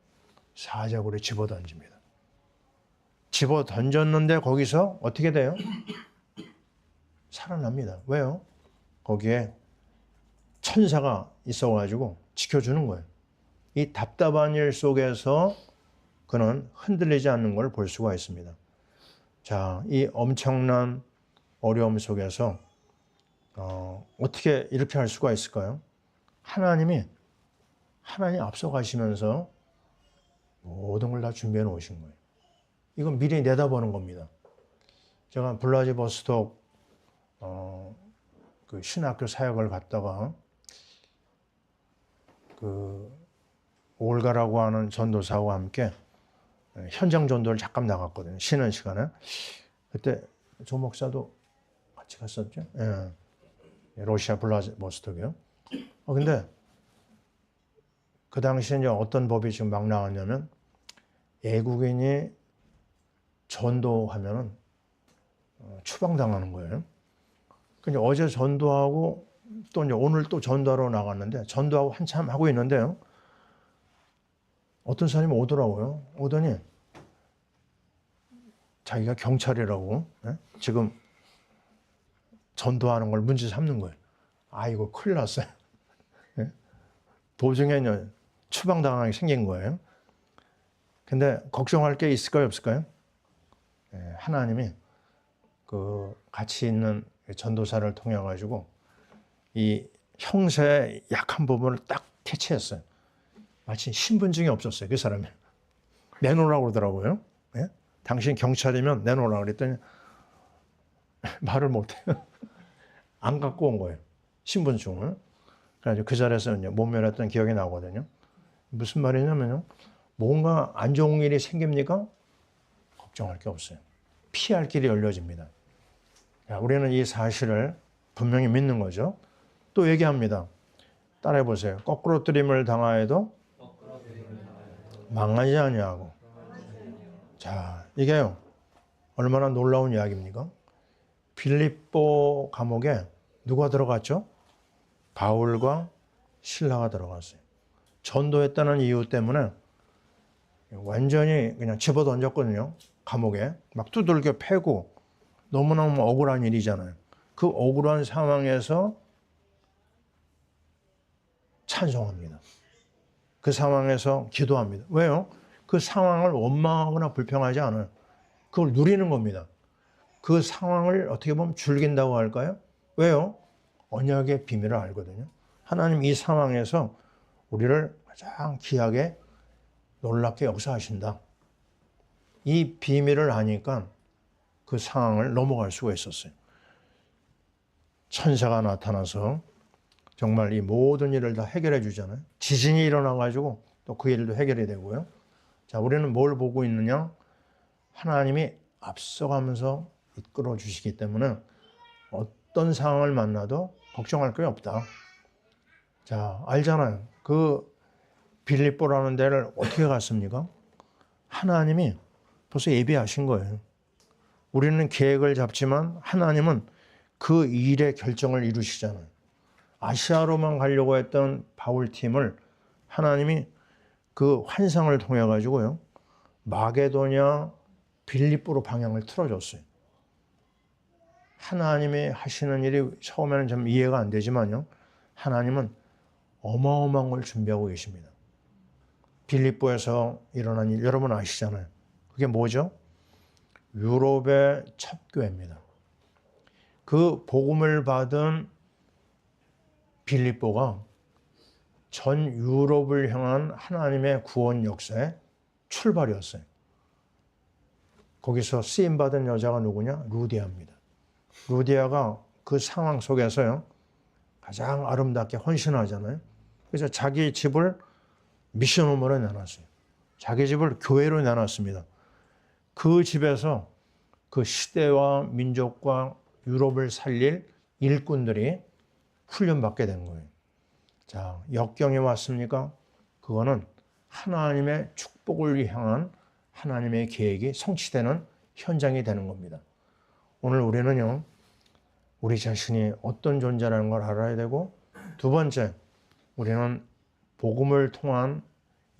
Speaker 1: 사자굴에 집어 던집니다. 집어 던졌는데 거기서 어떻게 돼요? 살아납니다. 왜요? 거기에 천사가 있어가지고 지켜주는 거예요. 이 답답한 일 속에서 그는 흔들리지 않는 걸 볼 수가 있습니다. 자, 이 엄청난 어려움 속에서 어떻게 이렇게 할 수가 있을까요? 하나님 앞서 가시면서 모든 걸 다 준비해 놓으신 거예요. 이건 미리 내다보는 겁니다. 제가 블라디보스톡 그 신학교 사역을 갔다가 그 올가라고 하는 전도사와 함께 현장 전도를 잠깐 나갔거든요. 쉬는 시간에. 그때 조 목사도 같이 갔었죠. 예. 러시아 블라디보스톡이요. 근데 그 당시에 이제 어떤 법이 지금 막 나왔냐면 외국인이 전도하면은 추방당하는 거예요. 근데 어제 전도하고 또 이제 오늘 또 전도하러 나갔는데 전도하고 한참 하고 있는데요. 어떤 사람이 오더라고요. 오더니 자기가 경찰이라고 지금 전도하는 걸 문제 삼는 거예요. 아이고 큰일 났어요. 도중에 추방당하게 생긴 거예요. 근데 걱정할 게 있을까요, 없을까요? 하나님이 그 같이 있는 전도사를 통해 가지고 이 형사의 약한 부분을 딱 캐치했어요. 마치 신분증이 없었어요, 그 사람이. 내놓으라고 그러더라고요. 예? 당신 경찰이면 내놓으라고 그랬더니 말을 못해요. 안 갖고 온 거예요, 신분증을. 그래서 그 자리에서 모면했던 기억이 나거든요. 무슨 말이냐면요, 뭔가 안 좋은 일이 생깁니까? 걱정할 게 없어요. 피할 길이 열려집니다. 우리는 이 사실을 분명히 믿는 거죠. 또 얘기합니다. 따라해 보세요. 거꾸로 뜨림을 당하여도 망하지 아니하고. 자, 이게요, 얼마나 놀라운 이야기입니까? 빌립보 감옥에 누가 들어갔죠? 바울과 실라가 들어갔어요. 전도했다는 이유 때문에 완전히 그냥 집어던졌거든요. 감옥에 막 두들겨 패고, 너무너무 억울한 일이잖아요. 그 억울한 상황에서 찬송합니다. 그 상황에서 기도합니다. 왜요? 그 상황을 원망하거나 불평하지 않아요. 그걸 누리는 겁니다. 그 상황을 어떻게 보면 즐긴다고 할까요? 왜요? 언약의 비밀을 알거든요. 하나님 이 상황에서 우리를 가장 귀하게 놀랍게 역사하신다. 이 비밀을 아니까 그 상황을 넘어갈 수가 있었어요. 천사가 나타나서 정말 이 모든 일을 다 해결해 주잖아요. 지진이 일어나가지고 또 그 일도 해결이 되고요. 자, 우리는 뭘 보고 있느냐? 하나님이 앞서가면서 이끌어 주시기 때문에 어떤 상황을 만나도 걱정할 게 없다. 자, 알잖아요. 그 빌립보라는 데를 어떻게 갔습니까? 하나님이 벌써 예비하신 거예요. 우리는 계획을 잡지만 하나님은 그 일의 결정을 이루시잖아요. 아시아로만 가려고 했던 바울팀을 하나님이 그 환상을 통해 가지고요, 마게도냐 빌립보로 방향을 틀어줬어요. 하나님이 하시는 일이 처음에는 좀 이해가 안 되지만요, 하나님은 어마어마한 걸 준비하고 계십니다. 빌립보에서 일어난 일 여러분 아시잖아요. 그게 뭐죠? 유럽의 첫 교회입니다. 그 복음을 받은 빌립보가 전 유럽을 향한 하나님의 구원 역사의 출발이었어요. 거기서 쓰임받은 여자가 누구냐? 루디아입니다. 루디아가 그 상황 속에서요, 가장 아름답게 헌신하잖아요. 그래서 자기 집을 미션홈으로 내놨어요. 자기 집을 교회로 내놨습니다. 그 집에서 그 시대와 민족과 유럽을 살릴 일꾼들이 훈련받게 된 거예요. 자, 역경이 왔습니까? 그거는 하나님의 축복을 향한 하나님의 계획이 성취되는 현장이 되는 겁니다. 오늘 우리는요, 우리 자신이 어떤 존재라는 걸 알아야 되고, 두 번째, 우리는 복음을 통한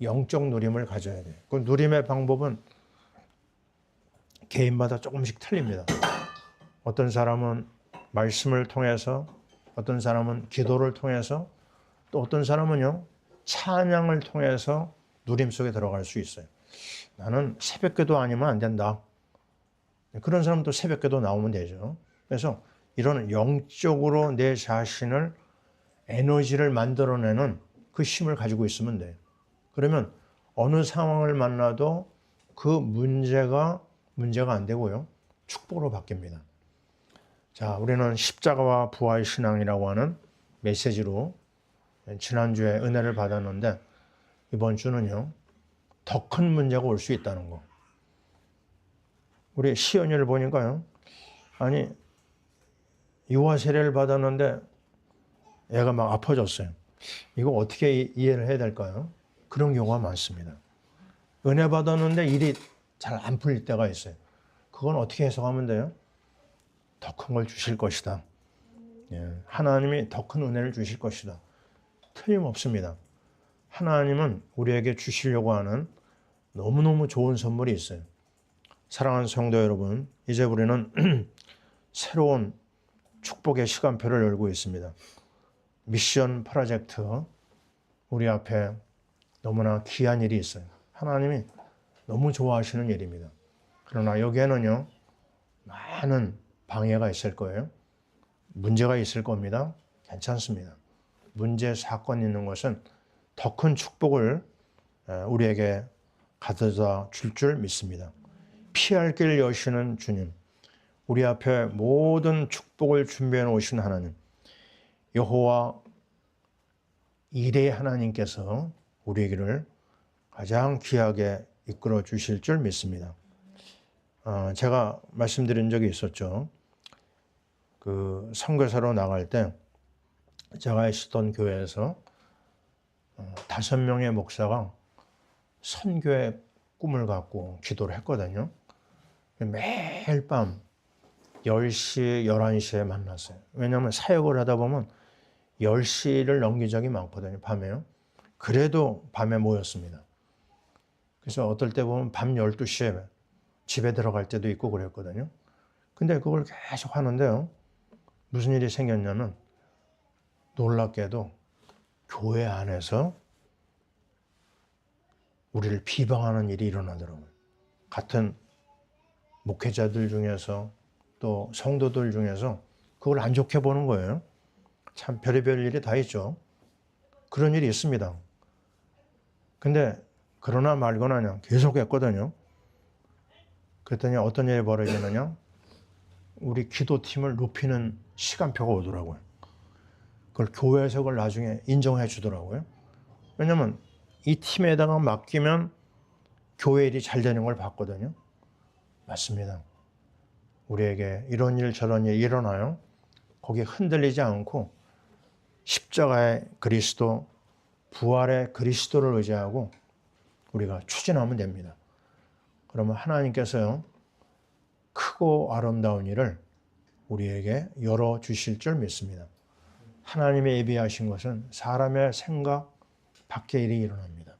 Speaker 1: 영적 누림을 가져야 돼요. 그 누림의 방법은 개인마다 조금씩 틀립니다. 어떤 사람은 말씀을 통해서, 어떤 사람은 기도를 통해서, 또 어떤 사람은요, 찬양을 통해서 누림 속에 들어갈 수 있어요. 나는 새벽기도 아니면 안 된다. 그런 사람도 새벽기도 나오면 되죠. 그래서 이런 영적으로 내 자신을 에너지를 만들어내는 그 힘을 가지고 있으면 돼요. 그러면 어느 상황을 만나도 그 문제가 안 되고요, 축복으로 바뀝니다. 자, 우리는 십자가와 부활 신앙이라고 하는 메시지로 지난주에 은혜를 받았는데, 이번 주는요, 더 큰 문제가 올 수 있다는 거. 우리 시연이를 보니까요, 아니, 유아 세례를 받았는데 애가 막 아파졌어요. 이거 어떻게 이해를 해야 될까요? 그런 경우가 많습니다. 은혜 받았는데 일이 잘 안 풀릴 때가 있어요. 그건 어떻게 해석하면 돼요? 더 큰 걸 주실 것이다. 하나님이 더 큰 은혜를 주실 것이다. 틀림없습니다. 하나님은 우리에게 주시려고 하는 너무너무 좋은 선물이 있어요. 사랑하는 성도 여러분, 이제 우리는 새로운 축복의 시간표를 열고 있습니다. 미션 프로젝트, 우리 앞에 너무나 귀한 일이 있어요. 하나님이 너무 좋아하시는 일입니다. 그러나 여기에는요, 많은 방해가 있을 거예요. 문제가 있을 겁니다. 괜찮습니다. 문제, 사건이 있는 것은 더 큰 축복을 우리에게 가져다 줄 줄 믿습니다. 피할 길 여시는 주님, 우리 앞에 모든 축복을 준비해 놓으신 하나님, 여호와 이레 하나님께서 우리에게를 가장 귀하게 이끌어 주실 줄 믿습니다. 제가 말씀드린 적이 있었죠. 그 선교사로 나갈 때 제가 있었던 교회에서 5명의 목사가 선교의 꿈을 갖고 기도를 했거든요. 매일 밤 10시, 11시에 만났어요. 왜냐하면 사역을 하다 보면 10시를 넘긴 적이 많거든요, 밤에요. 그래도 밤에 모였습니다. 그래서 어떨 때 보면 밤 12시에 집에 들어갈 때도 있고 그랬거든요. 근데 그걸 계속 하는데요, 무슨 일이 생겼냐면 놀랍게도 교회 안에서 우리를 비방하는 일이 일어나더라고요. 같은 목회자들 중에서 또 성도들 중에서 그걸 안 좋게 보는 거예요. 참 별의별 일이 다 있죠. 그런 일이 있습니다. 근데 그러나 말거나 그냥 계속 했거든요. 그랬더니 어떤 일이 벌어지느냐, 우리 기도팀을 높이는 시간표가 오더라고요. 그걸 교회에서 그걸 나중에 인정해 주더라고요. 왜냐면 이 팀에다가 맡기면 교회 일이 잘 되는 걸 봤거든요. 맞습니다. 우리에게 이런 일 저런 일 일어나요. 거기에 흔들리지 않고 십자가의 그리스도, 부활의 그리스도를 의지하고 우리가 추진하면 됩니다. 그러면 하나님께서요, 크고 아름다운 일을 우리에게 열어주실 줄 믿습니다. 하나님의 예비하신 것은 사람의 생각 밖의 일이 일어납니다.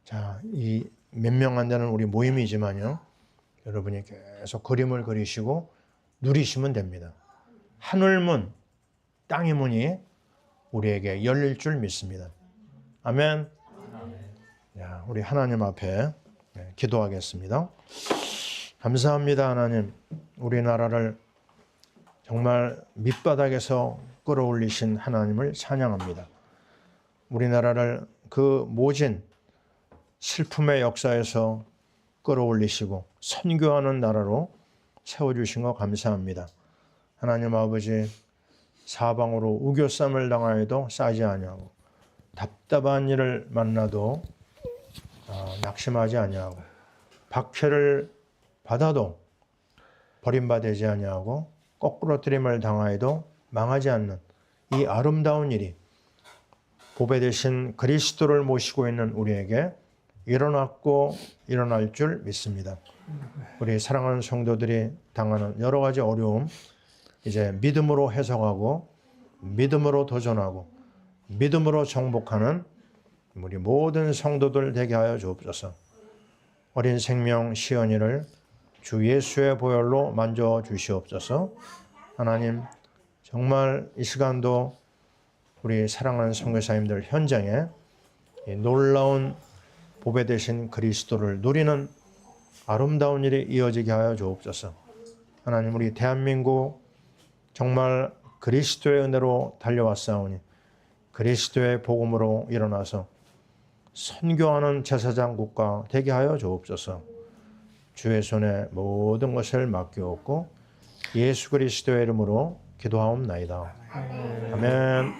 Speaker 1: 자, 이 몇 명 안 되는 우리 모임이지만요, 여러분이 계속 그림을 그리시고 누리시면 됩니다. 하늘문, 땅의 문이 우리에게 열릴 줄 믿습니다. 아멘. 자, 우리 하나님 앞에 기도하겠습니다. 감사합니다, 하나님. 우리나라를 정말 밑바닥에서 끌어올리신 하나님을 찬양합니다. 우리나라를 그 모진 슬픔의 역사에서 끌어올리시고 선교하는 나라로 세워주신 거 감사합니다. 하나님 아버지, 사방으로 우겨쌈을 당하여도 싸지 아니하고 답답한 일을 만나도 낙심하지 아니하고 박해를 받아도 버림받지 아니하고 거꾸러뜨림을 당하여도 망하지 않는 이 아름다운 일이 보배 되신 그리스도를 모시고 있는 우리에게 일어났고 일어날 줄 믿습니다. 우리 사랑하는 성도들이 당하는 여러 가지 어려움, 이제 믿음으로 해석하고 믿음으로 도전하고 믿음으로 정복하는 우리 모든 성도들 되게 하여 주옵소서. 어린 생명 시연이를 주 예수의 보혈로 만져 주시옵소서. 하나님, 정말 이 시간도 우리 사랑하는 선교사님들 현장에 놀라운 보배 되신 그리스도를 누리는 아름다운 일이 이어지게 하여 주옵소서. 하나님, 우리 대한민국 정말 그리스도의 은혜로 달려왔사오니 그리스도의 복음으로 일어나서 선교하는 제사장 국가 되게 하여 주옵소서. 주의 손에 모든 것을 맡기옵고 예수 그리스도의 이름으로 기도하옵나이다. 아멘.